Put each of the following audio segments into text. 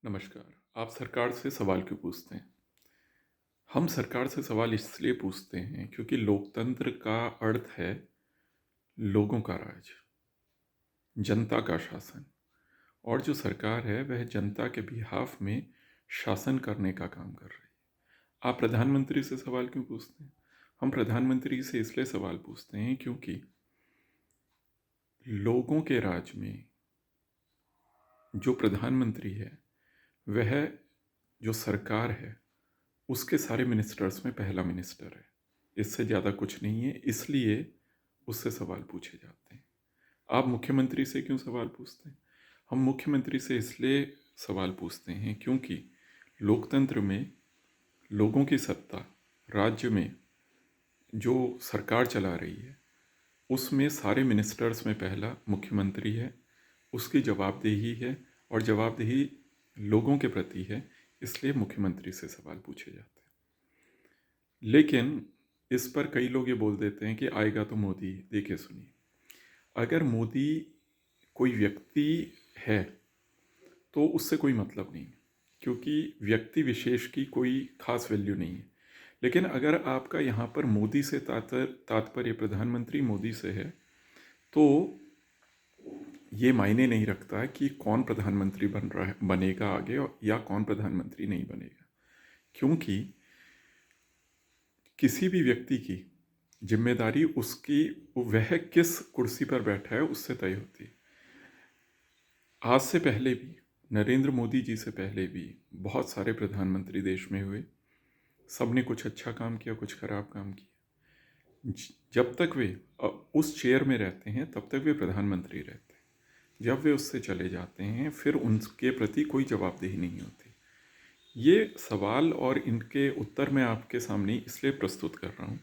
नमस्कार। आप सरकार से सवाल क्यों पूछते हैं? हम सरकार से सवाल इसलिए पूछते हैं क्योंकि लोकतंत्र का अर्थ है लोगों का राज, जनता का शासन। और जो सरकार है वह जनता के बिहाफ में शासन करने का काम कर रही है। आप प्रधानमंत्री से सवाल क्यों पूछते हैं? हम प्रधानमंत्री से इसलिए सवाल पूछते हैं क्योंकि लोगों के राज में जो प्रधानमंत्री है वह जो सरकार है उसके सारे मिनिस्टर्स में पहला मिनिस्टर है। इससे ज़्यादा कुछ नहीं है, इसलिए उससे सवाल पूछे जाते हैं। आप मुख्यमंत्री से क्यों सवाल पूछते हैं? हम मुख्यमंत्री से इसलिए सवाल पूछते हैं क्योंकि लोकतंत्र में लोगों की सत्ता, राज्य में जो सरकार चला रही है उसमें सारे मिनिस्टर्स में पहला मुख्यमंत्री है। उसकी जवाबदेही है और जवाबदेही लोगों के प्रति है, इसलिए मुख्यमंत्री से सवाल पूछे जाते हैं। लेकिन इस पर कई लोग ये बोल देते हैं कि आएगा तो मोदी। देखिए सुनिए, अगर मोदी कोई व्यक्ति है तो उससे कोई मतलब नहीं, क्योंकि व्यक्ति विशेष की कोई खास वैल्यू नहीं है। लेकिन अगर आपका यहाँ पर मोदी से तात्पर्य प्रधानमंत्री मोदी से है तो ये मायने नहीं रखता कि कौन प्रधानमंत्री बन रहा है, बनेगा आगे, या कौन प्रधानमंत्री नहीं बनेगा। क्योंकि किसी भी व्यक्ति की जिम्मेदारी उसकी वह किस कुर्सी पर बैठा है उससे तय होती है। आज से पहले भी, नरेंद्र मोदी जी से पहले भी बहुत सारे प्रधानमंत्री देश में हुए। सब ने कुछ अच्छा काम किया, कुछ खराब काम किया। जब तक वे उस चेयर में रहते हैं तब तक वे प्रधानमंत्री रहते हैं। जब वे उससे चले जाते हैं फिर उनके प्रति कोई जवाबदेही नहीं होती। ये सवाल और इनके उत्तर मैं आपके सामने इसलिए प्रस्तुत कर रहा हूँ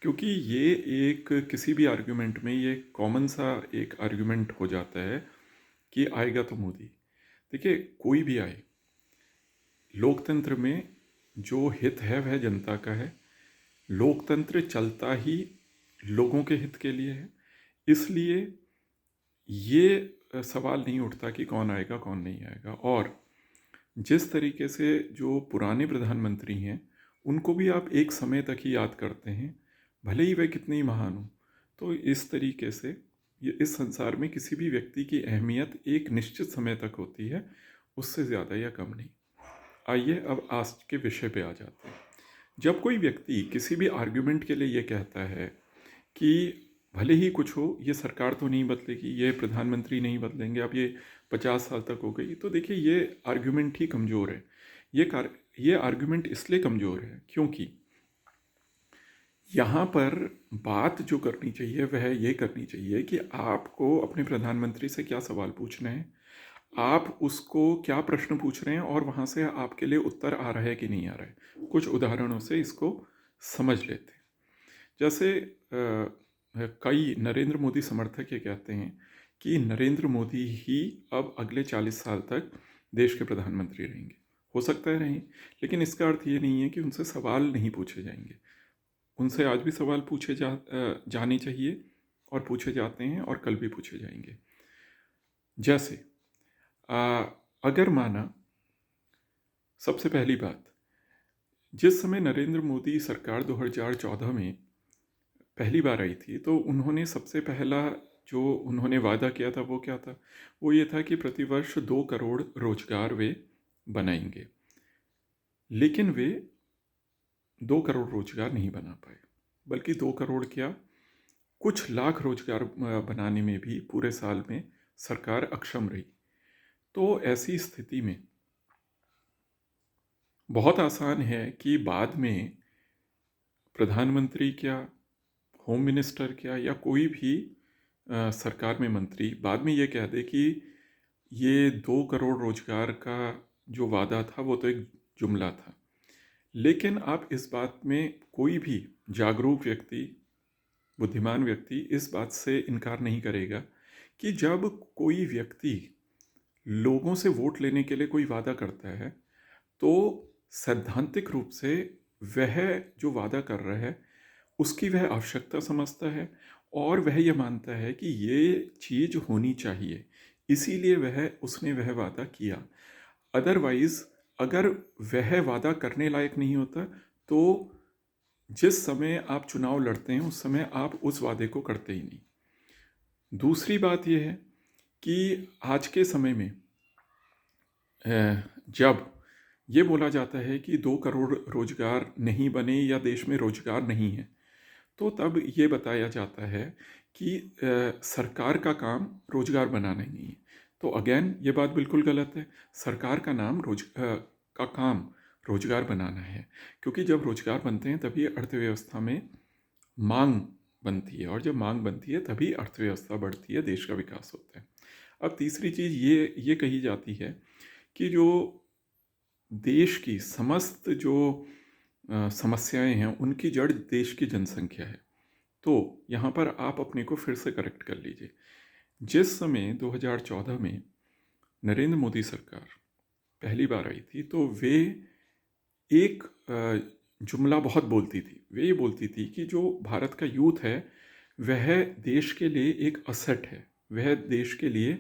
क्योंकि ये एक किसी भी आर्ग्यूमेंट में ये कॉमन सा एक आर्ग्यूमेंट हो जाता है कि आएगा तो मोदी। देखिए, कोई भी आए, लोकतंत्र में जो हित है वह जनता का है। लोकतंत्र चलता ही लोगों के हित के लिए है, इसलिए ये सवाल नहीं उठता कि कौन आएगा कौन नहीं आएगा। और जिस तरीके से जो पुराने प्रधानमंत्री हैं उनको भी आप एक समय तक ही याद करते हैं, भले ही वह कितने ही महान हों। तो इस तरीके से ये इस संसार में किसी भी व्यक्ति की अहमियत एक निश्चित समय तक होती है, उससे ज़्यादा या कम नहीं। आइए अब आज के विषय पे आ जाते हैं। जब कोई व्यक्ति किसी भी आर्ग्यूमेंट के लिए ये कहता है कि भले ही कुछ हो, ये सरकार तो नहीं बदलेगी, ये प्रधानमंत्री नहीं बदलेंगे, अब ये 50 साल तक हो गई, तो देखिए ये आर्ग्यूमेंट ही कमज़ोर है। ये आर्ग्यूमेंट इसलिए कमज़ोर है क्योंकि यहाँ पर बात जो करनी चाहिए वह ये करनी चाहिए कि आपको अपने प्रधानमंत्री से क्या सवाल पूछना है, आप उसको क्या प्रश्न पूछ रहे हैं और वहाँ से आपके लिए उत्तर आ रहा है कि नहीं आ रहा है। कुछ उदाहरणों से इसको समझ लेते हैं। जैसे कई नरेंद्र मोदी समर्थक ये कहते हैं कि नरेंद्र मोदी ही अब अगले 40 साल तक देश के प्रधानमंत्री रहेंगे। हो सकता है रहें, लेकिन इसका अर्थ ये नहीं है कि उनसे सवाल नहीं पूछे जाएंगे। उनसे आज भी सवाल पूछे जाने चाहिए और पूछे जाते हैं और कल भी पूछे जाएंगे। जैसे अगर माना, सबसे पहली बात, जिस समय नरेंद्र मोदी सरकार 2014 में पहली बार आई थी तो उन्होंने सबसे पहला जो उन्होंने वादा किया था वो क्या था? वो ये था कि प्रतिवर्ष 2 करोड़ रोजगार वे बनाएंगे। लेकिन वे 2 करोड़ रोजगार नहीं बना पाए, बल्कि 2 करोड़ क्या, कुछ लाख रोजगार बनाने में भी पूरे साल में सरकार अक्षम रही। तो ऐसी स्थिति में बहुत आसान है कि बाद में प्रधानमंत्री क्या, होम मिनिस्टर क्या, या कोई भी सरकार में मंत्री बाद में ये कह दे कि ये 2 करोड़ रोजगार का जो वादा था वो तो एक जुमला था। लेकिन आप इस बात में कोई भी जागरूक व्यक्ति, बुद्धिमान व्यक्ति इस बात से इनकार नहीं करेगा कि जब कोई व्यक्ति लोगों से वोट लेने के लिए कोई वादा करता है तो सैद्धांतिक रूप से वह जो वादा कर रहा है उसकी वह आवश्यकता समझता है और वह यह मानता है कि ये चीज़ होनी चाहिए, इसीलिए उसने वह वादा किया। अदरवाइज अगर वह वादा करने लायक नहीं होता तो जिस समय आप चुनाव लड़ते हैं उस समय आप उस वादे को करते ही नहीं। दूसरी बात यह है कि आज के समय में जब ये बोला जाता है कि 2 करोड़ रोजगार नहीं बने या देश में रोजगार नहीं है, तो तब ये बताया जाता है कि सरकार का काम रोजगार बनाना ही नहीं है। तो अगेन ये बात बिल्कुल गलत है। सरकार का का काम रोजगार बनाना है, क्योंकि जब रोजगार बनते हैं तभी अर्थव्यवस्था में मांग बनती है, और जब मांग बनती है तभी अर्थव्यवस्था बढ़ती है, देश का विकास होता है। अब तीसरी चीज़ ये कही जाती है कि जो देश की समस्त जो समस्याएं हैं उनकी जड़ देश की जनसंख्या है। तो यहाँ पर आप अपने को फिर से करेक्ट कर लीजिए। जिस समय 2014 में नरेंद्र मोदी सरकार पहली बार आई थी तो वे एक जुमला बहुत बोलती थी। वे ये बोलती थी कि जो भारत का यूथ है वह देश के लिए एक असेट है, वह देश के लिए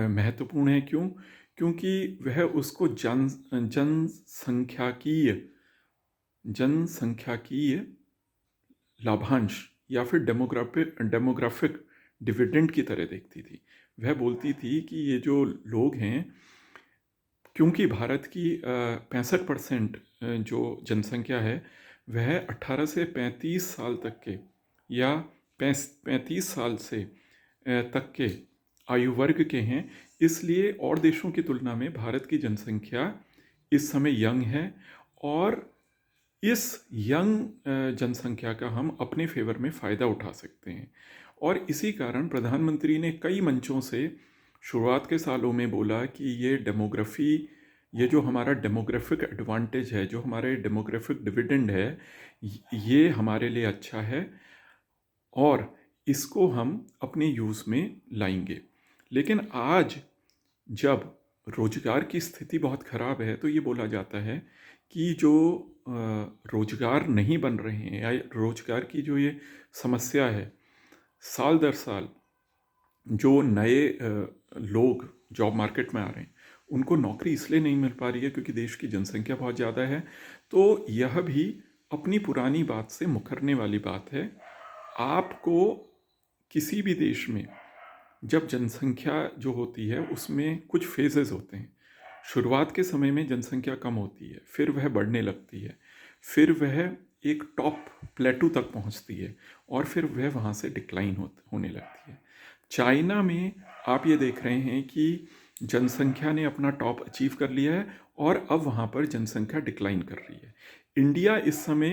महत्वपूर्ण है। क्यों? क्योंकि वह उसको जनसंख्याकीय लाभांश या फिर डेमोग्राफिक डिविडेंड की तरह देखती थी। वह बोलती थी कि ये जो लोग हैं, क्योंकि भारत की 65% जो जनसंख्या है वह 18 से 35 साल तक के या 35 साल से तक के आयु वर्ग के हैं, इसलिए और देशों की तुलना में भारत की जनसंख्या इस समय यंग है, और इस यंग जनसंख्या का हम अपने फेवर में फ़ायदा उठा सकते हैं। और इसी कारण प्रधानमंत्री ने कई मंचों से शुरुआत के सालों में बोला कि ये जो हमारा डेमोग्राफिक एडवांटेज है, जो हमारे डेमोग्राफिक डिविडेंड है, ये हमारे लिए अच्छा है और इसको हम अपने यूज़ में लाएंगे। लेकिन आज जब रोजगार की स्थिति बहुत ख़राब है तो ये बोला जाता है कि जो रोजगार नहीं बन रहे हैं या रोजगार की जो ये समस्या है, साल दर साल जो नए लोग जॉब मार्केट में आ रहे हैं उनको नौकरी इसलिए नहीं मिल पा रही है क्योंकि देश की जनसंख्या बहुत ज़्यादा है। तो यह भी अपनी पुरानी बात से मुकरने वाली बात है। आपको किसी भी देश में जब जनसंख्या जो होती है उसमें कुछ फेजेस होते हैं। शुरुआत के समय में जनसंख्या कम होती है, फिर वह बढ़ने लगती है, फिर वह एक टॉप प्लेटू तक पहुंचती है और फिर वह वहाँ से डिक्लाइन होने लगती है। चाइना में आप ये देख रहे हैं कि जनसंख्या ने अपना टॉप अचीव कर लिया है और अब वहाँ पर जनसंख्या डिक्लाइन कर रही है। इंडिया इस समय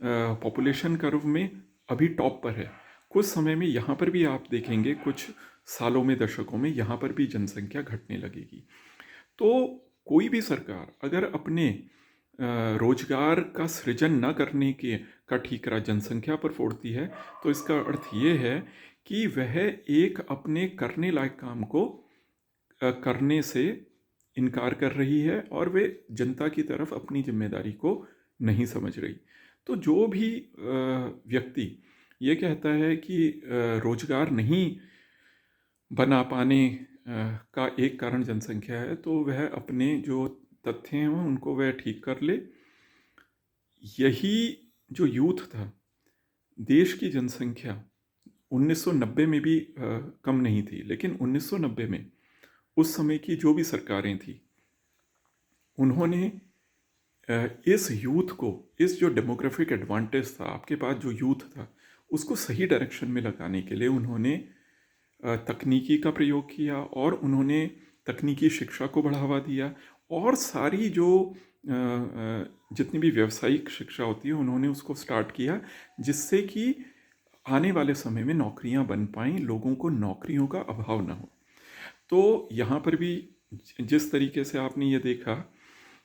पॉपुलेशन कर्व में अभी टॉप पर है। कुछ समय में यहाँ पर भी आप देखेंगे, कुछ सालों में, दशकों में यहाँ पर भी जनसंख्या घटने लगेगी। तो कोई भी सरकार अगर अपने रोजगार का सृजन न करने के का ठीकरा जनसंख्या पर फोड़ती है तो इसका अर्थ ये है कि वह एक अपने करने लायक काम को करने से इनकार कर रही है और वे जनता की तरफ अपनी जिम्मेदारी को नहीं समझ रही। तो जो भी व्यक्ति ये कहता है कि रोजगार नहीं बना पाने का एक कारण जनसंख्या है, तो वह अपने जो तथ्य हैं उनको वह ठीक कर ले। यही जो यूथ था, देश की जनसंख्या 1990 में भी कम नहीं थी, लेकिन 1990 में उस समय की जो भी सरकारें थी उन्होंने इस यूथ को, इस जो डेमोग्राफिक एडवांटेज था, आपके पास जो यूथ था, उसको सही डायरेक्शन में लगाने के लिए उन्होंने तकनीकी का प्रयोग किया और उन्होंने तकनीकी शिक्षा को बढ़ावा दिया और सारी जो जितनी भी व्यावसायिक शिक्षा होती है उन्होंने उसको स्टार्ट किया, जिससे कि आने वाले समय में नौकरियां बन पाएं, लोगों को नौकरियों का अभाव ना हो। तो यहाँ पर भी जिस तरीके से आपने ये देखा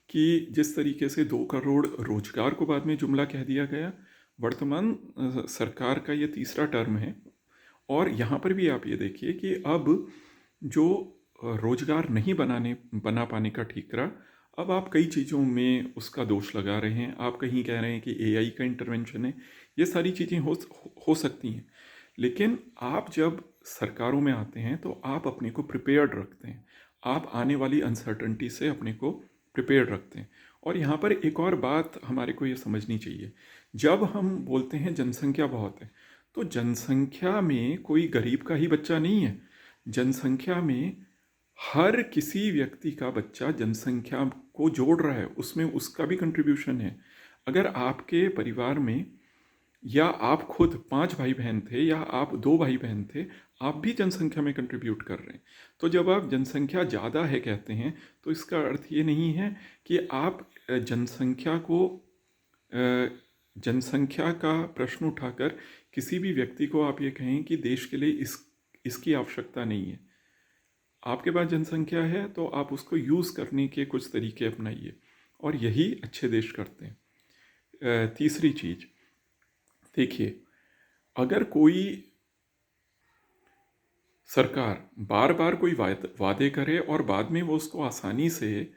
कि जिस तरीके से 2 करोड़ रोजगार को बाद में जुमला कह दिया गया, वर्तमान सरकार का ये तीसरा टर्म है और यहाँ पर भी आप ये देखिए कि अब जो रोजगार नहीं बना पाने का ठीकरा, अब आप कई चीज़ों में उसका दोष लगा रहे हैं। आप कहीं कह रहे हैं कि एआई का इंटरवेंशन है। ये सारी चीज़ें हो सकती हैं, लेकिन आप जब सरकारों में आते हैं तो आप अपने को प्रिपेयर्ड रखते हैं, आप आने वाली अनसर्टनिटी से अपने को प्रिपेयर्ड रखते हैं। और यहाँ पर एक और बात हमारे को ये समझनी चाहिए, जब हम बोलते हैं जनसंख्या बहुत है, तो जनसंख्या में कोई गरीब का ही बच्चा नहीं है। जनसंख्या में हर किसी व्यक्ति का बच्चा जनसंख्या को जोड़ रहा है, उसमें उसका भी कंट्रीब्यूशन है। अगर आपके परिवार में या आप खुद 5 भाई बहन थे या आप 2 भाई बहन थे, आप भी जनसंख्या में कंट्रीब्यूट कर रहे हैं। तो जब आप जनसंख्या ज़्यादा है कहते हैं, तो इसका अर्थ ये नहीं है कि आप जनसंख्या का प्रश्न उठाकर किसी भी व्यक्ति को आप ये कहें कि देश के लिए इसकी आवश्यकता नहीं है। आपके पास जनसंख्या है तो आप उसको यूज़ करने के कुछ तरीके अपनाइए, और यही अच्छे देश करते हैं। तीसरी चीज़ देखिए, अगर कोई सरकार बार बार कोई वादे करे और बाद में वो उसको आसानी से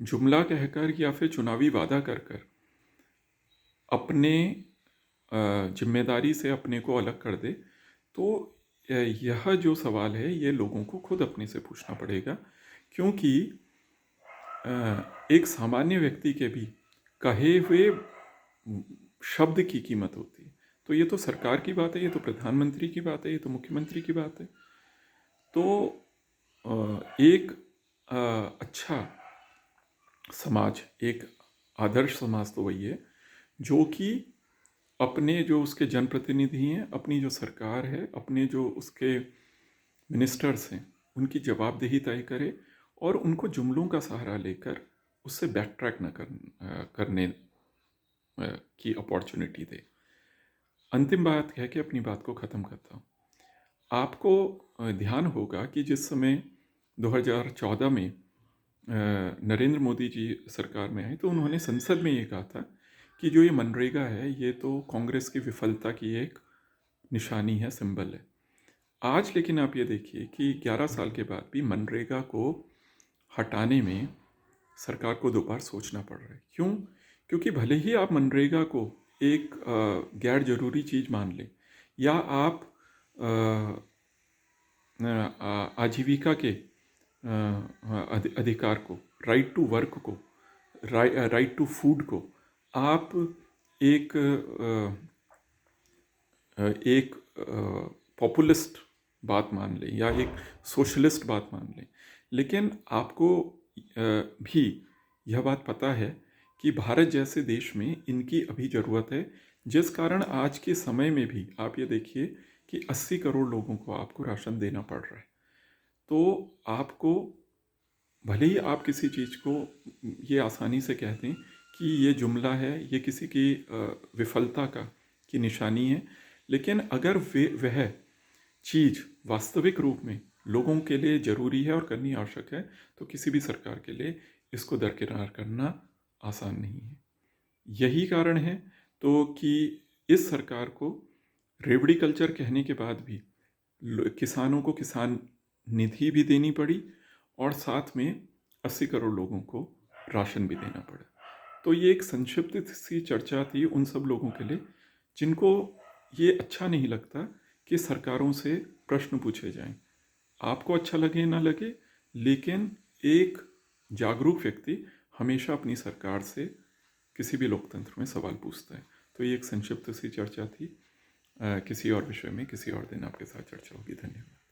जुमला कहकर या फिर चुनावी वादा कर कर अपने जिम्मेदारी से अपने को अलग कर दे, तो यह जो सवाल है ये लोगों को खुद अपने से पूछना पड़ेगा। क्योंकि एक सामान्य व्यक्ति के भी कहे हुए शब्द की कीमत होती है। तो ये तो सरकार की बात है, ये तो प्रधानमंत्री की बात है, ये तो मुख्यमंत्री की बात है। तो एक अच्छा समाज, एक आदर्श समाज तो वही है जो कि अपने जो उसके जनप्रतिनिधि हैं, अपनी जो सरकार है, अपने जो उसके मिनिस्टर्स हैं, उनकी जवाबदेही तय करे और उनको जुमलों का सहारा लेकर उससे बैक ट्रैक न करने की अपॉर्चुनिटी दे। अंतिम बात कह के अपनी बात को ख़त्म करता हूँ। आपको ध्यान होगा कि जिस समय 2014 में नरेंद्र मोदी जी सरकार में आए, तो उन्होंने संसद में ये कहा था कि जो ये मनरेगा है ये तो कांग्रेस की विफलता की एक निशानी है, सिंबल है। आज लेकिन आप ये देखिए कि 11 साल के बाद भी मनरेगा को हटाने में सरकार को 2 बार सोचना पड़ रहा है। क्यों? क्योंकि भले ही आप मनरेगा को एक गैर जरूरी चीज़ मान लें, या आप आजीविका के अधिकार को, राइट टू वर्क को, राइट टू फूड को आप एक एक पॉपुलिस्ट बात मान लें या एक सोशलिस्ट बात मान लें, लेकिन आपको भी यह बात पता है कि भारत जैसे देश में इनकी अभी ज़रूरत है, जिस कारण आज के समय में भी आप ये देखिए कि 80 करोड़ लोगों को आपको राशन देना पड़ रहा है। तो आपको भले ही आप किसी चीज़ को ये आसानी से कह दें कि ये जुमला है, ये किसी की विफलता की निशानी है, लेकिन अगर वह चीज़ वास्तविक रूप में लोगों के लिए ज़रूरी है और करनी आवश्यक है, तो किसी भी सरकार के लिए इसको दरकिनार करना आसान नहीं है। यही कारण है तो कि इस सरकार को रेवड़ी कल्चर कहने के बाद भी किसानों को किसान निधि भी देनी पड़ी और साथ में 80 करोड़ लोगों को राशन भी देना पड़ा। तो ये एक संक्षिप्त सी चर्चा थी उन सब लोगों के लिए जिनको ये अच्छा नहीं लगता कि सरकारों से प्रश्न पूछे जाएं। आपको अच्छा लगे ना लगे, लेकिन एक जागरूक व्यक्ति हमेशा अपनी सरकार से किसी भी लोकतंत्र में सवाल पूछता है। तो ये एक संक्षिप्त सी चर्चा थी। किसी और विषय में किसी और दिन आपके साथ चर्चा होगी। धन्यवाद।